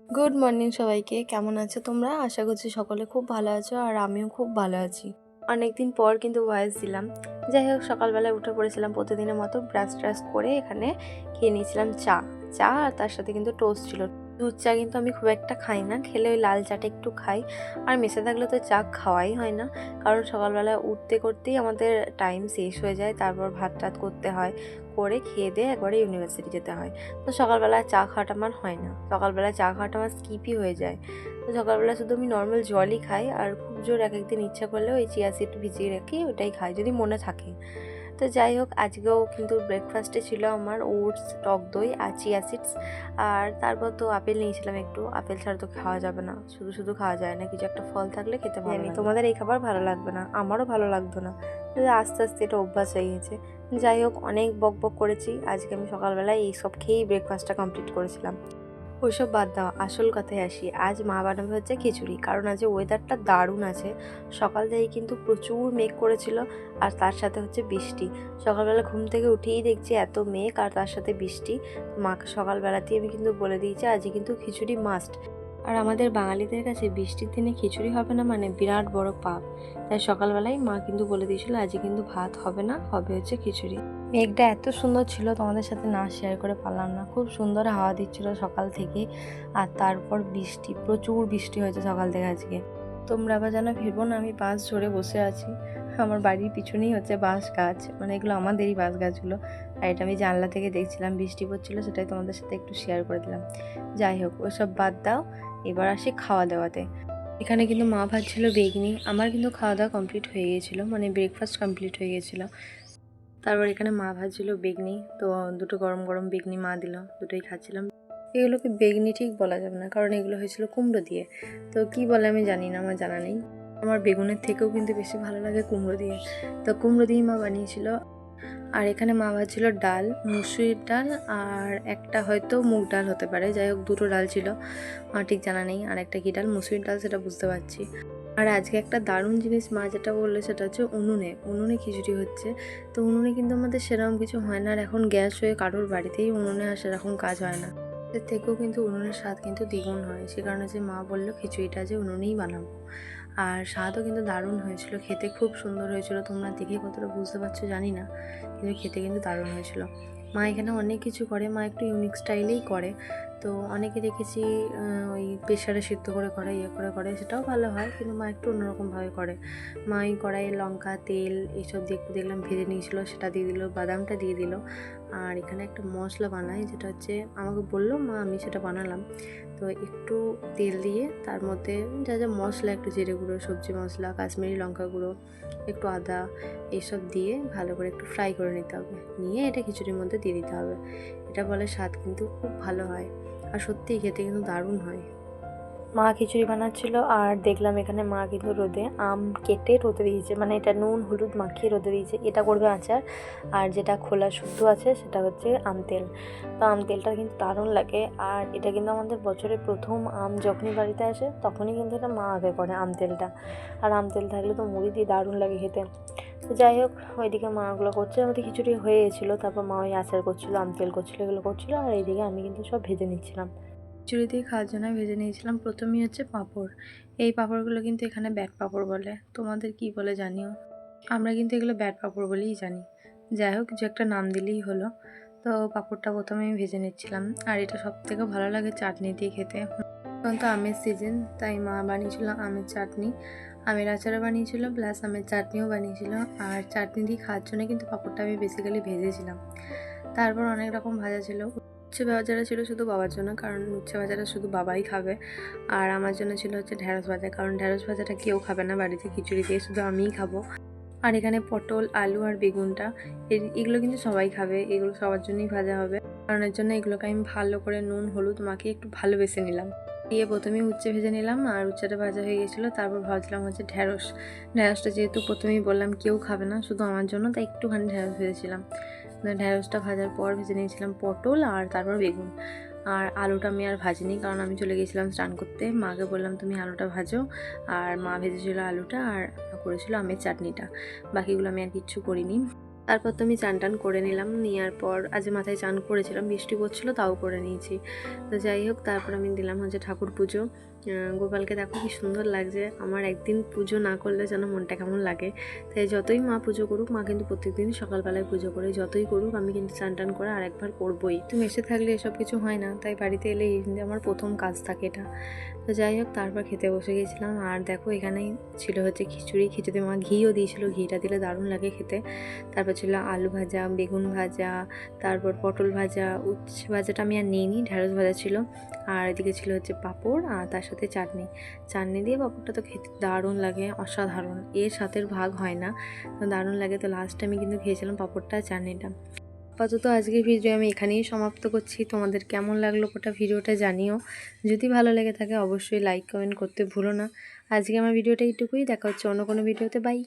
Good morning সবাইকে। কেমন আছো তোমরা? আশা করছি সকলে খুব ভালো আছো আর আমিও খুব ভালো আছি। অনেকদিন পর কিন্তু ভয়েস দিলাম। যাই হোক, সকালবেলায় উঠে পড়েছিলাম প্রতিদিনের মতো, ব্রাশ ট্রাশ করে এখানে খেয়ে নিয়েছিলাম চা আর তার সাথে কিন্তু টোস্ট ছিল। দুধ চা কিন্তু আমি খুব একটা খাই না, খেলে ওই লাল চাটা একটু খাই। আর মেসে থাকলে তো চা খাওয়াই হয় না, কারণ সকালবেলা উঠতে করতেই আমাদের টাইম শেষ হয়ে যায়, তারপর ভাত টাত করতে হয়, করে খেয়ে দিয়ে একবারে ইউনিভার্সিটি যেতে হয়। তো সকালবেলা চা খাওয়াটা আমার হয় না, সকালবেলা চা খাওয়াটা আমার স্কিপই হয়ে যায়। তো সকালবেলা শুধু আমি নর্মাল জলই খাই, আর খুব জোর এক একদিন ইচ্ছা করলে ওই চিয়া সিড ভিজিয়ে রাখি, ওটাই খাই যদি মনে থাকে। তো যাই হোক, আজকেও কিন্তু ব্রেকফাস্টে ছিল আমার ওটস, টক দই আর চিয়া সিডস। আর তারপর তো আপেল নিয়েছিলাম একটু, আপেল ছাড়া তো খাওয়া যাবে না, শুধু শুধু খাওয়া যায় না, কিছু একটা ফল থাকলে খেতে ভালো লাগে। তোমাদের এই খাবার ভালো লাগবে না, আমারও ভালো লাগতো না, আস্তে আস্তে এটা অভ্যাস হয়ে গেছে। যাই হোক, অনেক বক বক করেছি। আজকে আমি সকালবেলায় এইসব খেয়েই ব্রেকফাস্টটা কমপ্লিট করেছিলাম। ওইসব বাদ দাও, আসল কথায় আসি। আজ মা বানাবে হচ্ছে খিচুড়ি, কারণ আজ ওয়েদারটা দারুণ আছে। সকাল থেকে কিন্তু প্রচুর মেঘ করেছিল, আর তার সাথে হচ্ছে বৃষ্টি। সকালবেলা ঘুম থেকে উঠেই দেখছি এত মেঘ আর তার সাথে বৃষ্টি। মাকে সকালবেলাতেই আমি কিন্তু বলে দিয়েছি আজকে কিন্তু খিচুড়ি মাস্ট। আর আমাদের বাঙালিদের কাছে বৃষ্টির দিনে খিচুড়ি হবে না মানে বিরাট বড় পাপ। তাই সকালবেলায় মা কিন্তু বলে দিয়েছিল আজকে কিন্তু ভাত হবে না, হবে হচ্ছে খিচুড়ি। মেঘটা এত সুন্দর ছিল, তোমাদের সাথে না শেয়ার করে পারলাম না। খুব সুন্দর হাওয়া দিচ্ছিল সকাল থেকে, আর তারপর বৃষ্টি, প্রচুর বৃষ্টি হয়েছে সকাল থেকে আজকে। তোমরা আবার যেন ভেবো না আমি বাঁশ ঝরে বসে আছি। আমার বাড়ির পিছনেই হচ্ছে বাঁশ গাছ, মানে এগুলো আমাদেরই বাঁশ গাছগুলো। আর এটা আমি জানলা থেকে দেখছিলাম, বৃষ্টি পড়ছিল, সেটাই তোমাদের সাথে একটু শেয়ার করে দিলাম। যাই হোক, ওইসব বাদ দাও, এবার আসি খাওয়া দাওয়াতে। এখানে কিন্তু মা ভাজছিল বেগনি। আমার কিন্তু খাওয়া দাওয়া কমপ্লিট হয়ে গিয়েছিলো, মানে ব্রেকফাস্ট কমপ্লিট হয়ে গিয়েছিলো। তারপর এখানে মা ভাজছিল বেগনি, তো দুটো গরম গরম বেগনি মা দিল, দুটোই খাচ্ছিলাম। এগুলোকে বেগনি ঠিক বলা যাবে না, কারণ এগুলো হয়েছিল কুমড়ো দিয়ে। তো কি বলে আমি জানি না, আমার জানা নেই। আমার বেগুনের থেকেও কিন্তু বেশি ভালো লাগে কুমড়ো দিয়ে। তো কুমড়ো দিয়েই মা বানিয়েছিল। আর এখানে মা ভাজছিল ডাল, মুসুরির ডাল আর একটা হয়তো মুগ ডাল হতে পারে, যাই হোক দুটো ডাল ছিল, ঠিক জানা নেই। আর একটা কী ডাল, মুসুরির ডাল সেটা বুঝতে পারছি। আর আজকে একটা দারুণ জিনিস মা যেটা বললো সেটা হচ্ছে উনুনে খিচুড়ি হচ্ছে। তো উনুনে কিন্তু আমাদের সেরকম কিছু হয় না, আর এখন গ্যাস হয়ে কারোর বাড়িতেই উনুনে আর সেরকম কাজ হয় না। এর থেকেও কিন্তু উনুনের স্বাদ কিন্তু দ্বিগুণ হয়, সে কারণে যে মা বললো খিচুড়িটা যে উনুনেই বানাবো। আর স্বাদও কিন্তু দারুণ হয়েছিল, খেতে খুব সুন্দর হয়েছিল। তোমরা দেখে কতটা বুঝতে পারছো জানি না, কিন্তু খেতে কিন্তু দারুণ হয়েছিল। মা এখানে অনেক কিছু করে, মা একটু ইউনিক স্টাইলেই করে। তো অনেকে দেখেছি ওই প্রেশারে সিদ্ধ করে করে ইয়ে করে করে, সেটাও ভালো হয়, কিন্তু মা একটু অন্যরকমভাবে করে। মা এই কড়াইয়ে লঙ্কা, তেল এইসব দিয়ে একটু দেখলাম ভেজে নিয়েছিলো, সেটা দিয়ে দিল, বাদামটা দিয়ে দিল। আর এখানে একটা মশলা বানায়, যেটা হচ্ছে আমাকে বললো মা, আমি সেটা বানালাম। তো একটু তেল দিয়ে তার মধ্যে যা যা মশলা, একটু জিরে গুঁড়ো, সবজি মশলা, কাশ্মীরি লঙ্কা গুঁড়ো, একটু আদা, এইসব দিয়ে ভালো করে একটু ফ্রাই করে নিতে হবে, নিয়ে এটা খিচুড়ির মধ্যে দিয়ে দিতে হবে। এটা বলে স্বাদ কিন্তু খুব ভালো হয়, আর সত্যিই খেতে কিন্তু দারুণ হয়। মা খিচুড়ি বানাচ্ছিল, আর দেখলাম এখানে মা কিন্তু রোদে আম কেটে রোদে দিয়েছে, মানে এটা নুন হলুদ মাখিয়ে রোদে দিয়েছে। এটা করবে আচার, আর যেটা খোলা শুদ্ধ আছে সেটা হচ্ছে আম তেল। তো আম তেলটা কিন্তু দারুণ লাগে, আর এটা কিন্তু আমাদের বছরের প্রথম আম যখনই বাড়িতে আসে তখনই কিন্তু এটা মা আগে করে আম তেলটা। আর আম তেল থাকলে তো মুড়ি দিয়ে দারুণ লাগে খেতে। তো যাই হোক, ওইদিকে মাগুলো করছে, আমাদের খিচুড়ি হয়ে গেছিলো, তারপর মা ওই আচার করছিলো, আম তেল করছিলো, এগুলো করছিলো, আর এইদিকে আমি কিন্তু সব ভেজে নিচ্ছিলাম। খিচুড়ি দিয়ে খাওয়ার জন্য ভেজে নিয়েছিলাম। প্রথমেই হচ্ছে পাঁপড়। এই পাঁপড়গুলো কিন্তু এখানে ব্যাট পাঁপড় বলে, তোমাদের কি বলে জানিও। আমরা কিন্তু এগুলো ব্যাট পাঁপড় বলেই জানি। যাই হোক, কিছু একটা নাম দিলেই হলো। তো পাঁপড়টা প্রথমে আমি ভেজে নিচ্ছিলাম। আর এটা সব থেকে ভালো লাগে চাটনি দিয়ে খেতে। এখন তো আমের সিজন, তাই মা বানিয়েছিল আমের চাটনি, আমের আচারও বানিয়েছিল, প্লাস আমের চাটনিও বানিয়েছিল। আর চাটনি দিয়ে খাওয়ার জন্য কিন্তু পাঁপড়টা আমি বেসিক্যালি ভেজেছিলাম। তারপর অনেক রকম ভাজা ছিল। উচ্ছে ভাজাটা ছিল শুধু বাবার জন্য, কারণ উচ্ছে ভাজাটা শুধু বাবাই খাবে। আর আমার জন্য ছিল হচ্ছে ঢ্যাঁড়স ভাজা, কারণ ঢ্যাঁড়স ভাজাটা কেউ খাবে না বাড়িতে খিচুড়ি দিয়ে, শুধু আমিই খাবো। আর এখানে পটল, আলু আর বেগুনটা, এগুলো কিন্তু সবাই খাবে, এগুলো সবার জন্যই ভাজা হবে। কারণ এর জন্য এগুলোকে আমি ভালো করে নুন হলুদ মাখিয়ে একটু ভালোবেসে নিলাম। দিয়ে প্রথমেই উচ্ছে ভেজে নিলাম, আর উচ্ছেটা ভাজা হয়ে গেছিলো। তারপর ভাবছিলাম হচ্ছে ঢ্যাঁড়সটা যেহেতু প্রথমেই বললাম কেউ খাবে না, শুধু আমার জন্য, তাই একটুখানি ঢ্যাঁড়স ভেজেছিলাম। ঢ্যাঁড়সটা ভাজার পর ভেজে নিয়েছিলাম পটল, আর তারপর বেগুন। আর আলুটা আমি আর ভাজিনি, কারণ আমি চলে গেছিলাম স্নান করতে। মাকে বললাম তুমি আলুটা ভাজো, আর মা ভেজেছিল আলুটা, আর করেছিল আমের চাটনিটা। বাকিগুলো আমি আর কিচ্ছু করিনি। তারপর তো আমি চান টান করে নিলাম, নেওয়ার পর আজ মাথায় চান করেছিলাম, বৃষ্টি পড়ছিল তাও করে নিয়েছি। তো যাই হোক, তারপর আমি দিলাম হচ্ছে ঠাকুর পুজো। গোপালকে দেখো কি সুন্দর লাগছে। আমার একদিন পুজো না করলে যেন মনটা কেমন লাগে। তাই যতই মা পুজো করুক, মা কিন্তু প্রত্যেকদিন সকালবেলায় পুজো করে, যতই করুক আমি কিন্তু চান টান করে আরেকবার করবোই। তুমি এসে থাকলে এসব কিছু হয় না, তাই বাড়িতে এলে এই আমার প্রথম কাজ থাকে এটা। তো যাই হোক, তারপর খেতে বসে গেছিলাম। আর দেখো এখানেই ছিল হচ্ছে খিচুড়ি। খিচুড়িতে মা ঘিও দিয়েছিল, ঘিটা দিলে দারুণ লাগে খেতে। তারপর ছিল আলু ভাজা, বেগুন ভাজা, তারপর পটল ভাজা, উচ্ছে ভাজাটা আমি আর নিইনি, ঢ্যাঁড়স ভাজা ছিল। আর এদিকে ছিল হচ্ছে পাঁপড় আর তার সাথে চাটনি। চাটনি দিয়ে পাঁপড়টা তো খেতে দারুণ লাগে, অসাধারণ, এর সাথের ভাগ হয় না, তো দারুণ লাগে। তো লাস্ট আমি কিন্তু খেয়েছিলাম পাঁপড়টা আর চাটনিটা। আপাতত আজকের ভিডিও আমি এখানেই সমাপ্ত করছি। তোমাদের কেমন লাগলো গোটা ভিডিওটা জানিও। যদি ভালো লেগে থাকে অবশ্যই লাইক কমেন্ট করতে ভুলো না। আজকে আমার ভিডিওটা এইটুকুই, দেখা হচ্ছে অন্য কোনো ভিডিওতে। বাই।